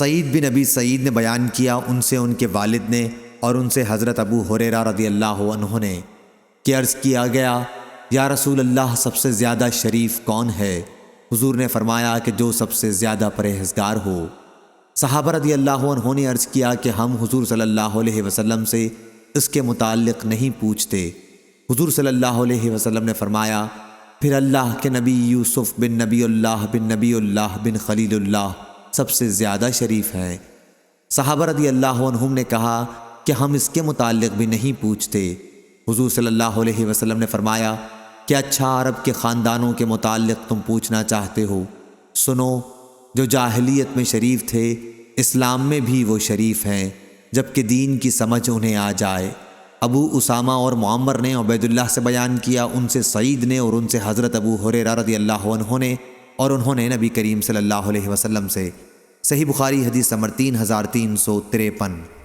سعید بن ابی سعید نے بیان کیا ان سے ان کے والد نے اور ان سے حضرت ابو ہریرہ رضی اللہ عنہ نے کہ عرض کیا گیا یا رسول اللہ سب سے زیادہ شریف کون ہے؟ حضور نے فرمایا کہ جو سب سے زیادہ پرہیزگار ہو۔ صحابہ رضی اللہ عنہ نے عرض کیا کہ ہم حضور صلی اللہ علیہ وسلم سے اس کے متعلق نہیں پوچھتے۔ حضور صلی اللہ علیہ وسلم نے فرمایا پھر اللہ کے نبی یوسف بن نبی اللہ بن خلیل اللہ سب سے زیادہ شریف ہیں۔ صحابہ رضی اللہ عنہم نے کہا کہ ہم اس کے متعلق بھی نہیں پوچھتے۔ حضور صلی اللہ علیہ وسلم نے فرمایا کہ اچھا عرب کے خاندانوں کے متعلق تم پوچھنا چاہتے ہو، سنو جو جاہلیت میں شریف تھے اسلام میں بھی وہ شریف ہیں جبکہ دین کی سمجھ انہیں آ جائے۔ ابو اسامہ اور معمر نے عبید اللہ سے بیان کیا، ان سے سعید نے اور ان سے حضرت ابو ہریرہ رضی اللہ عنہ نے اور انہوں نے نبی کریم صلی اللہ علیہ وسلم سے۔ صحیح بخاری حدیث نمبر 3353۔